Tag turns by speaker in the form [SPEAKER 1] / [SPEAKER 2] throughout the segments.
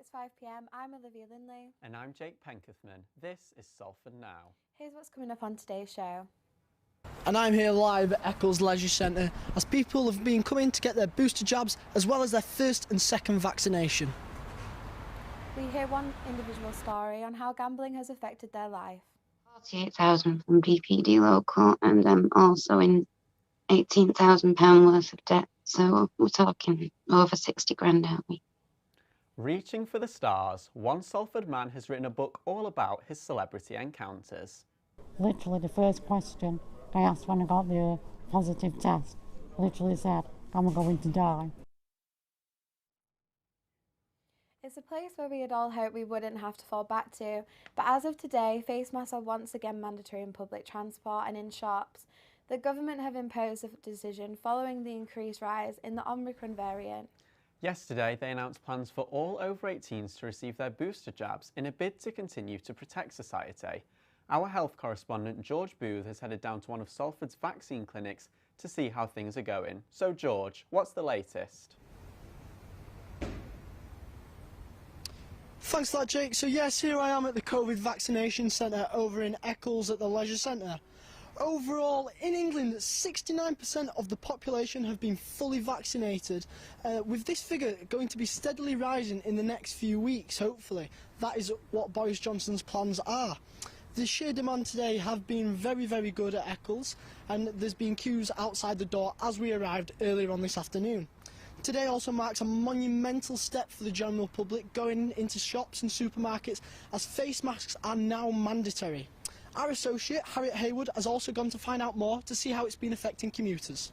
[SPEAKER 1] it's 5 p.m. I'm Olivia Lindley.
[SPEAKER 2] And I'm Jake Penkethman. This is Salford Now.
[SPEAKER 1] Here's what's coming up on today's show.
[SPEAKER 3] And I'm here live at Eccles Leisure Centre as people have been coming to get their booster jabs as well as their first and second vaccination.
[SPEAKER 1] We hear one individual story on how gambling has affected their life.
[SPEAKER 4] 48,000 from BPD local, and also in £18,000 worth of debt. So we're talking over 60 grand, aren't we?
[SPEAKER 2] Reaching for the stars, one Salford man has written a book all about his celebrity encounters.
[SPEAKER 5] Literally the first question I asked when I got the positive test, literally said, am I going to die?
[SPEAKER 1] It's a place where we had all hoped we wouldn't have to fall back to, but as of today, face masks are once again mandatory in public transport and in shops. The government have imposed a decision following the increased rise in the Omicron variant.
[SPEAKER 2] Yesterday, they announced plans for all over 18s to receive their booster jabs in a bid to continue to protect society. Our health correspondent George Booth has headed down to one of Salford's vaccine clinics to see how things are going. So George, what's the latest?
[SPEAKER 3] Thanks for that, Jake. So yes, here I am at the COVID vaccination centre over in Eccles at the Leisure Centre. Overall, in England, 69% of the population have been fully vaccinated, with this figure going to be steadily rising in the next few weeks, hopefully. That is what Boris Johnson's plans are. The sheer demand today have been very, very good at Eccles, and there's been queues outside the door as we arrived earlier on this afternoon. Today also marks a monumental step for the general public going into shops and supermarkets as face masks are now mandatory. Our associate, Harriet Haywood, has also gone to find out more to see how it's been affecting commuters.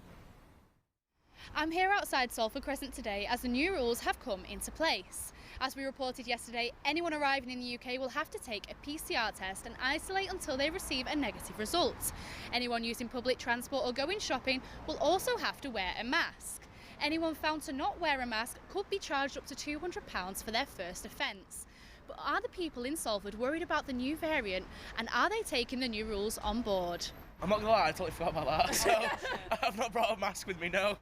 [SPEAKER 6] I'm here outside Salford Crescent today as the new rules have come into place. As we reported yesterday, anyone arriving in the UK will have to take a PCR test and isolate until they receive a negative result. Anyone using public transport or going shopping will also have to wear a mask. Anyone found to not wear a mask could be charged up to £200 for their first offence. But are the people in Salford worried about the new variant, and are they taking the new rules on board?
[SPEAKER 7] I'm not gonna lie, I totally forgot about that, so I've not brought a mask with me, no.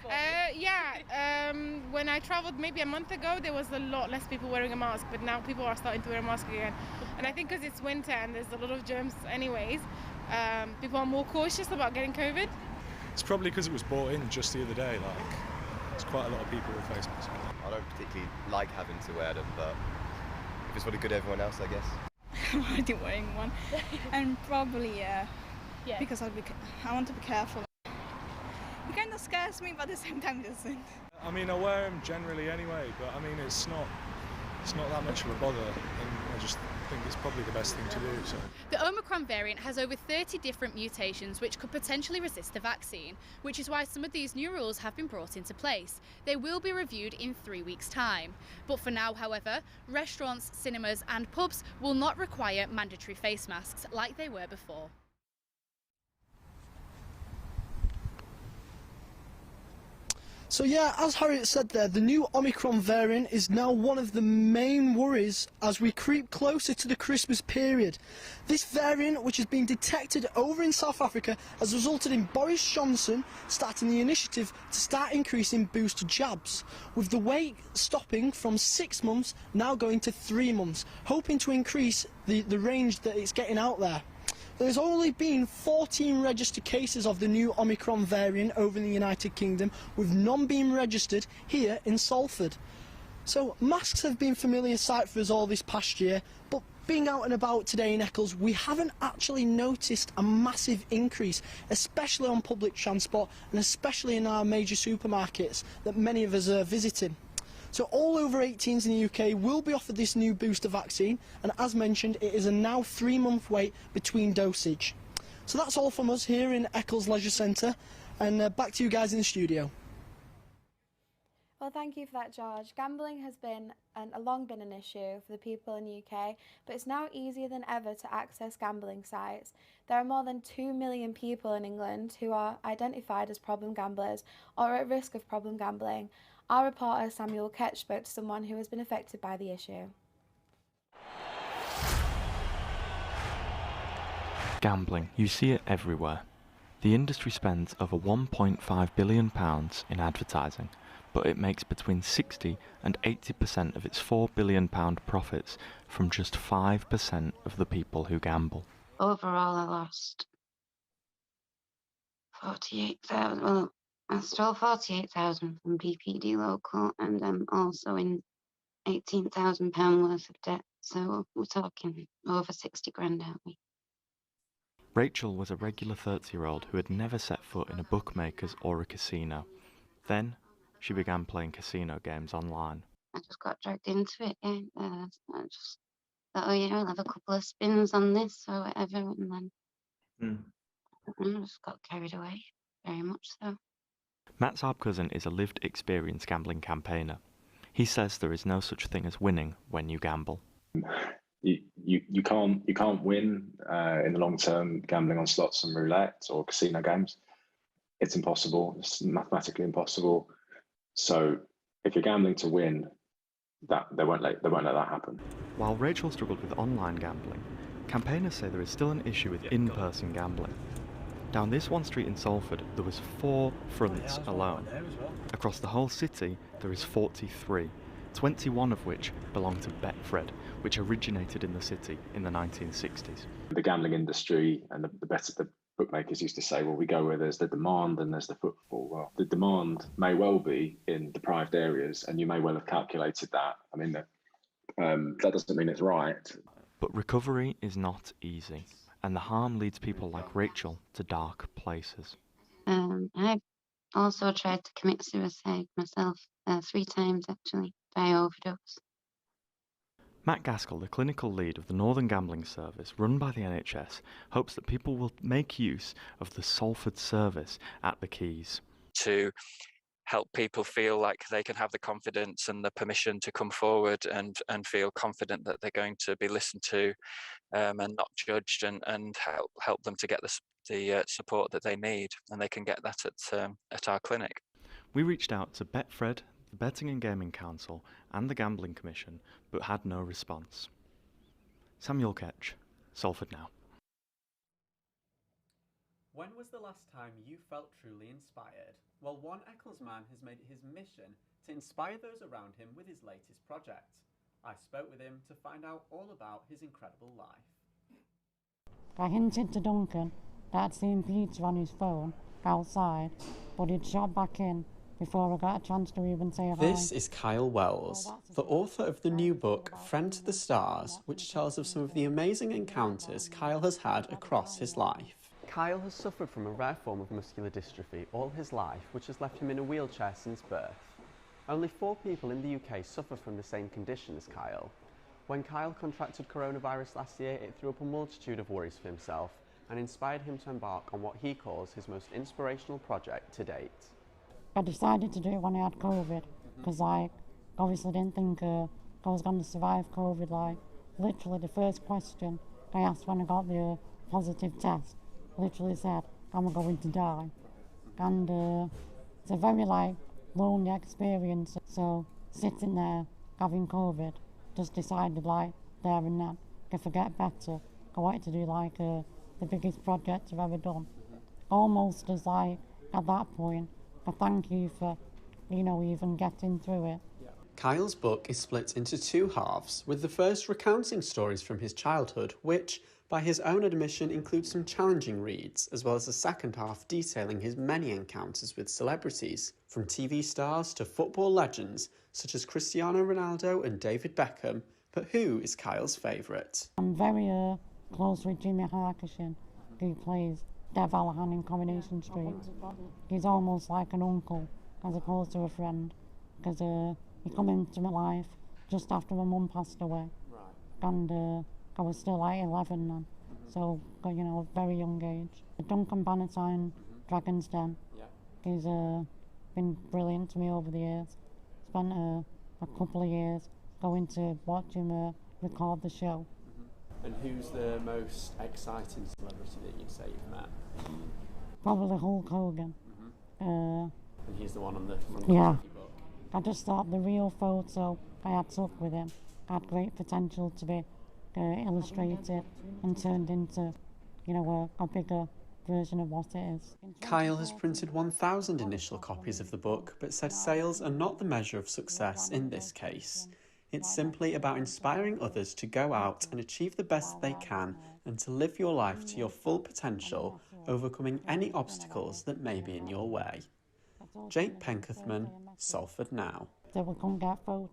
[SPEAKER 8] When I travelled maybe a month ago, there was a lot less people wearing a mask, but now people are starting to wear a mask again. And I think because it's winter and there's a lot of germs anyways, people are more cautious about getting COVID.
[SPEAKER 9] It's probably because it was brought in just the other day, there's quite a lot of people with face masks.
[SPEAKER 10] I don't particularly like having to wear them, but if it's for the good of everyone else, I guess.
[SPEAKER 11] I'm already wearing one, and probably because I want to be careful. It kind of scares me, but at the same time it doesn't.
[SPEAKER 9] I mean, I wear them generally anyway, but I mean, it's not that much of a bother, and I just think it's probably the best thing to do. So.
[SPEAKER 6] The Omicron variant has over 30 different mutations which could potentially resist the vaccine, which is why some of these new rules have been brought into place. They will be reviewed in 3 weeks' time. But for now, however, restaurants, cinemas and pubs will not require mandatory face masks like they were before.
[SPEAKER 3] So yeah, as Harriet said there, the new Omicron variant is now one of the main worries as we creep closer to the Christmas period. This variant, which has been detected over in South Africa, has resulted in Boris Johnson starting the initiative to start increasing booster jabs, with the wait stopping from 6 months now going to 3 months, hoping to increase the range that it's getting out there. There's only been 14 registered cases of the new Omicron variant over in the United Kingdom, with none being registered here in Salford. So masks have been a familiar sight for us all this past year, but being out and about today in Eccles, we haven't actually noticed a massive increase, especially on public transport and especially in our major supermarkets that many of us are visiting. So all over 18s in the UK will be offered this new booster vaccine, and as mentioned, it is a now 3-month wait between dosage. So that's all from us here in Eccles Leisure Centre, and back to you guys in the studio.
[SPEAKER 1] Well, thank you for that, George. Gambling has been long been an issue for the people in the UK, but it's now easier than ever to access gambling sites. There are more than 2 million people in England who are identified as problem gamblers or at risk of problem gambling. Our reporter Samuel Ketch spoke to someone who has been affected by the issue.
[SPEAKER 12] Gambling, you see it everywhere. The industry spends over £1.5 billion in advertising, but it makes between 60 and 80% of its £4 billion profits from just 5% of the people who gamble.
[SPEAKER 4] Overall, I lost 48,000. Well, I stole 48,000 from BPD local, and I'm also in £18,000 worth of debt. So we're talking over 60 grand, aren't we?
[SPEAKER 12] Rachel was a regular 30-year-old who had never set foot in a bookmaker's or a casino. Then she began playing casino games online.
[SPEAKER 4] I just got dragged into it, yeah. I just thought, oh yeah, I'll have a couple of spins on this or whatever, and then I just got carried away, very much so.
[SPEAKER 12] Matt Cousin is a lived experience gambling campaigner. He says there is no such thing as winning when you gamble.
[SPEAKER 13] You can't win in the long term gambling on slots and roulette or casino games. It's impossible. It's mathematically impossible. So if you're gambling to win, that they won't let that happen.
[SPEAKER 12] While Rachel struggled with online gambling, campaigners say there is still an issue with in-person gambling. Down this one street in Salford, there was 4 fronts alone. Across the whole city, there is 43, 21 of which belong to Betfred, which originated in the city in the 1960s.
[SPEAKER 13] The gambling industry and the bookmakers used to say, well, we go where there's the demand and there's the footfall. Well, the demand may well be in deprived areas, and you may well have calculated that. I mean, that doesn't mean it's right.
[SPEAKER 12] But recovery is not easy, and the harm leads people like Rachel to dark places.
[SPEAKER 4] I've also tried to commit suicide myself 3 times, actually, by overdose.
[SPEAKER 12] Matt Gaskell, the clinical lead of the Northern Gambling Service run by the NHS, hopes that people will make use of the Salford service at the Keys.
[SPEAKER 14] To help people feel like they can have the confidence and the permission to come forward and feel confident that they're going to be listened to and not judged, and help them to get the support that they need, and they can get that at our clinic.
[SPEAKER 12] We reached out to Betfred, the Betting and Gaming Council and the Gambling Commission, but had no response. Samuel Ketch, Salford Now.
[SPEAKER 2] When was the last time you felt truly inspired? Well, one Eccles man has made it his mission to inspire those around him with his latest project. I spoke with him to find out all about his incredible life.
[SPEAKER 5] I hinted to Duncan that I'd seen Peter on his phone outside, but he'd shot back in before I got a chance to even say hi.
[SPEAKER 2] This is Kyle Wells, the author of the new book Friend to the Stars, which tells of some of the amazing encounters Kyle has had across his life. Kyle has suffered from a rare form of muscular dystrophy all his life, which has left him in a wheelchair since birth. Only 4 people in the UK suffer from the same condition as Kyle. When Kyle contracted coronavirus last year, it threw up a multitude of worries for himself and inspired him to embark on what he calls his most inspirational project to date.
[SPEAKER 5] I decided to do it when I had COVID, because I obviously didn't think I was going to survive COVID. Literally the first question I asked when I got the positive test literally said, am I going to die? And it's a very lonely experience. So sitting there having COVID, just decided there and then, if I get better, I wanted to do the biggest project I've ever done. Almost as at that point, I thank you for, even getting through it.
[SPEAKER 2] Kyle's book is split into 2 halves, with the first recounting stories from his childhood, which, by his own admission, includes some challenging reads, as well as the second half detailing his many encounters with celebrities, from TV stars to football legends such as Cristiano Ronaldo and David Beckham. But who is Kyle's favourite?
[SPEAKER 5] I'm very close with Jimmy Harkishin, who plays Dev Allahan in Coronation Street. He's almost like an uncle as opposed to a friend, because he came into my life just after my mum passed away. And I was still 11 then, so a very young age. Duncan Bannatyne, Dragon's Den, he's been brilliant to me over the years. Spent a couple of years going to watch him record the show.
[SPEAKER 2] And who's the most exciting celebrity that you'd say you've met?
[SPEAKER 5] Probably Hulk Hogan.
[SPEAKER 2] And he's the one on the front
[SPEAKER 5] Yeah.
[SPEAKER 2] of your book.
[SPEAKER 5] I just thought the real photo I had took with him had great potential to be illustrated and turned into, a bigger version of what it is.
[SPEAKER 2] Kyle has printed 1,000 initial copies of the book, but said sales are not the measure of success in this case. It's simply about inspiring others to go out and achieve the best they can and to live your life to your full potential, overcoming any obstacles that may be in your way. Jake Pencuthman, Salford Now.
[SPEAKER 5] So we can get photos.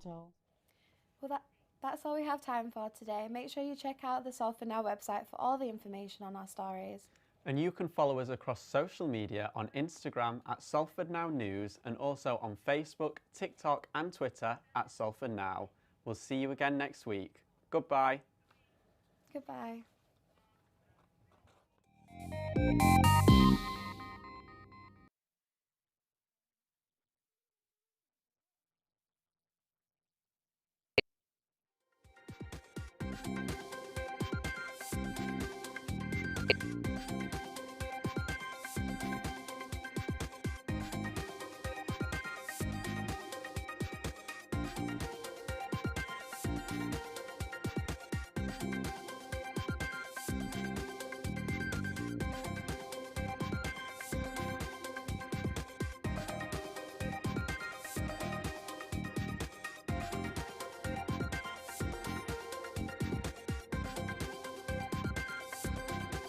[SPEAKER 1] Well, that's all we have time for today. Make sure you check out the Salford Now website for all the information on our stories.
[SPEAKER 2] And you can follow us across social media on Instagram at Salford Now News and also on Facebook, TikTok and Twitter at Salford Now. We'll see you again next week. Goodbye.
[SPEAKER 1] Goodbye.